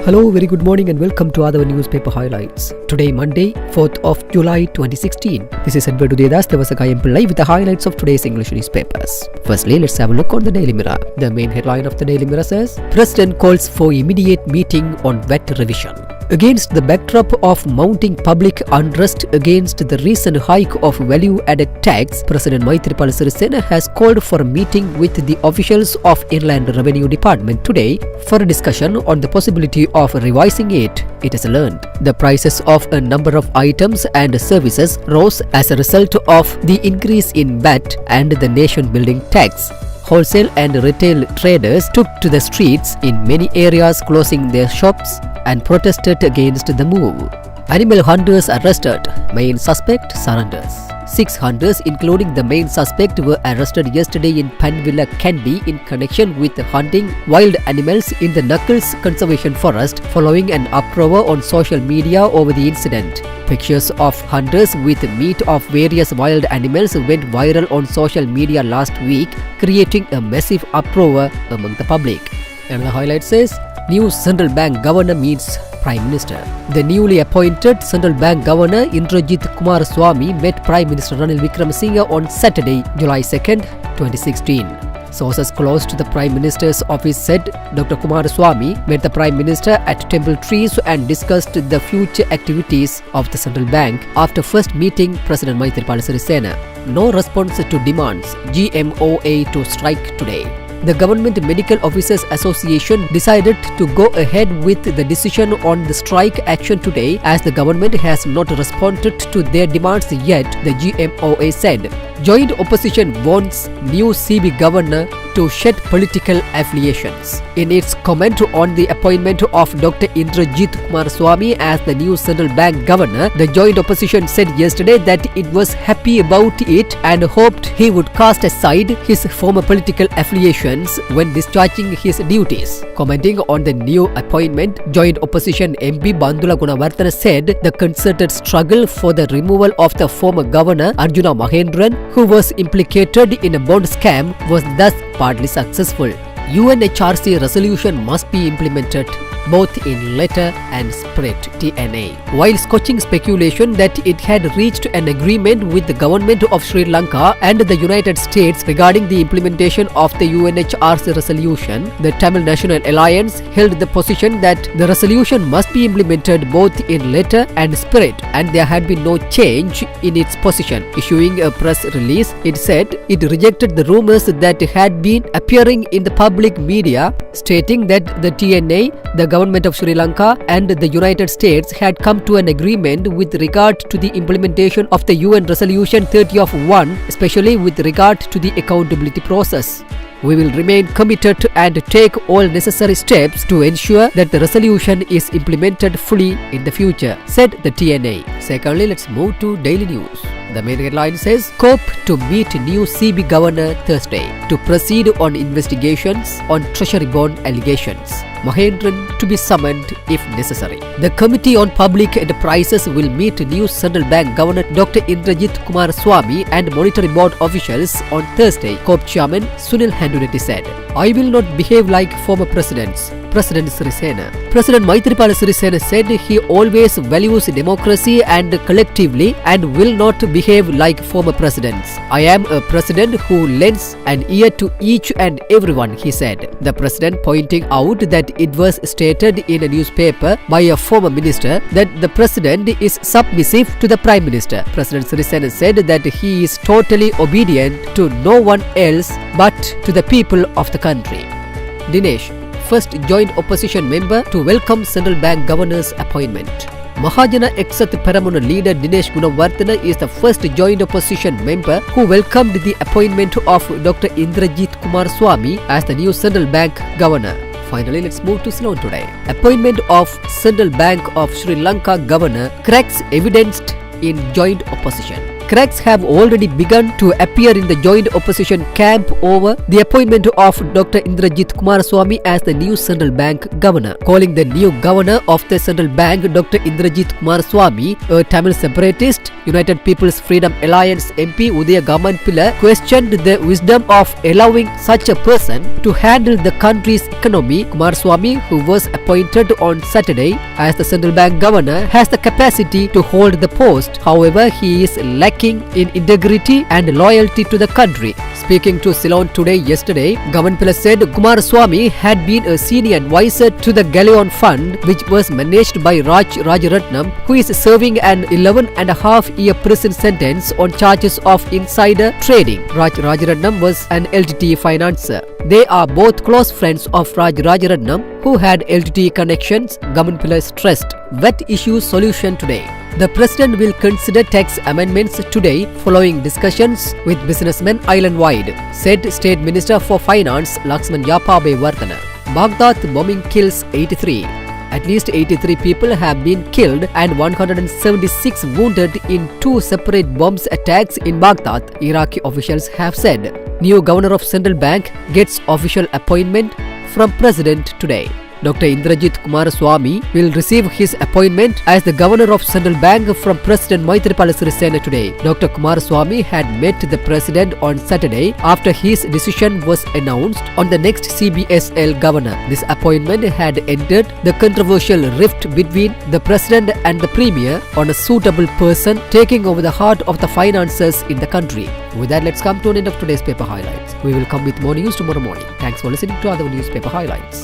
Hello, very good morning and welcome to Athavan newspaper highlights. Today, Monday, 4th of July 2016. This is Edward Udedas Devasakayam Pillai with the highlights of today's English newspapers. Firstly, let's have a look on the Daily Mirror. The main headline of the Daily Mirror says, President calls for immediate meeting on VAT revision. Against the backdrop of mounting public unrest against the recent hike of value-added tax, President Maithripala Sirisena has called for a meeting with the officials of Inland Revenue Department today for a discussion on the possibility of revising it. It has learned the prices of a number of items and services rose as a result of the increase in VAT and the nation-building tax. Wholesale and retail traders took to the streets in many areas, closing their shops and protested against the move. Animal hunters arrested. Main suspect surrenders. 6 hunters, including the main suspect, were arrested yesterday in Panvilla, Kandy in connection with hunting wild animals in the Knuckles Conservation Forest following an uproar on social media over the incident. Pictures of hunters with meat of various wild animals went viral on social media last week, creating a massive uproar among the public. And the highlight says, new central bank governor meets Prime Minister. The newly appointed Central Bank Governor Indrajit Kumaraswamy met Prime Minister Ranil Wickremesinghe on Saturday, July 2nd, 2016. Sources close to the Prime Minister's office said Dr. Kumaraswamy met the Prime Minister at Temple Trees and discussed the future activities of the central bank after first meeting President Maithripala Sirisena. No response to demands, GMOA to strike today. The Government Medical Officers Association decided to go ahead with the decision on the strike action today as the government has not responded to their demands yet, the GMOA said. Joint opposition wants new CB governor to shed political affiliations. In its comment on the appointment of Dr. Indrajit Kumaraswamy as the new central bank governor, the joint opposition said yesterday that it was happy about it and hoped he would cast aside his former political affiliations when discharging his duties. Commenting on the new appointment, joint opposition MP Bandula Gunawarthana said the concerted struggle for the removal of the former governor Arjuna Mahendran, who was implicated in a bond scam, was thus partly successful. UNHRC resolution must be implemented both in letter and spirit, TNA. While squashing speculation that it had reached an agreement with the government of Sri Lanka and the United States regarding the implementation of the UNHRC resolution, the Tamil National Alliance held the position that the resolution must be implemented both in letter and spirit, and there had been no change in its position. Issuing a press release, it said it rejected the rumors that had been appearing in the public media stating that the TNA, the government of Sri Lanka and the United States had come to an agreement with regard to the implementation of the UN Resolution 30/1, especially with regard to the accountability process. We will remain committed and take all necessary steps to ensure that the resolution is implemented fully in the future, said the TNA. Secondly, let's move to daily news. The main headline says, COP to meet new CB governor Thursday to proceed on investigations on treasury bond allegations. Mahendran to be summoned if necessary. The Committee on Public Enterprises will meet new Central Bank Governor Dr. Indrajit Kumaraswamy and Monetary Board officials on Thursday, COP Chairman Sunil Handuleti said. I will not behave like former presidents, President Sirisena. President Maithripala Sirisena said he always values democracy and collectively and will not behave like former presidents. I am a president who lends an ear to each and everyone, he said. The president pointing out that it was stated in a newspaper by a former minister that the president is submissive to the prime minister. President Sirisena said that he is totally obedient to no one else but to the people of the country. Dinesh, first joint opposition member to welcome central bank governor's appointment. Mahajana Exat Peramuna leader Dinesh Gunawarthana is the first joint opposition member who welcomed the appointment of Dr. Indrajit Kumaraswamy as the new central bank governor. Finally, let's move to Ceylon today. Appointment of Central Bank of Sri Lanka governor cracks evidenced in joint opposition. cracks have already begun to appear in the joint opposition camp over the appointment of Dr. Indrajit Kumaraswamy as the new central bank governor. Calling the new governor of the central bank Dr. Indrajit Kumaraswamy a Tamil separatist, United People's Freedom Alliance MP Udaya Gamanpilla questioned the wisdom of allowing such a person to handle the country's economy. Kumaraswamy, who was appointed on Saturday as the central bank governor, has the capacity to hold the post. However, he is lacking in integrity and loyalty to the country. Speaking to Ceylon Today yesterday, Gamanpilla said Kumaraswamy had been a senior advisor to the Galleon Fund, which was managed by Raj Rajaratnam, who is serving an 11.5-year prison sentence on charges of insider trading. Raj Rajaratnam was an LTT financier. They are both close friends of Raj Rajaratnam, who had LTT connections, Gamanpilla stressed. Wet issue solution today. The president will consider tax amendments today following discussions with businessmen island-wide, said State Minister for Finance Laxman Yapabe Vardhana. Baghdad bombing kills 83. At least 83 people have been killed and 176 wounded in two separate bomb attacks in Baghdad, Iraqi officials have said. New governor of central bank gets official appointment from president today. Dr. Indrajit Kumaraswamy will receive his appointment as the governor of central bank from President Maithripala Sirisena today. Dr. Kumaraswamy had met the president on Saturday after his decision was announced on the next CBSL governor. This appointment had ended the controversial rift between the president and the premier on a suitable person taking over the heart of the finances in the country. With that, let's come to an end of today's paper highlights. We will come with more news tomorrow morning. Thanks for listening to other newspaper highlights.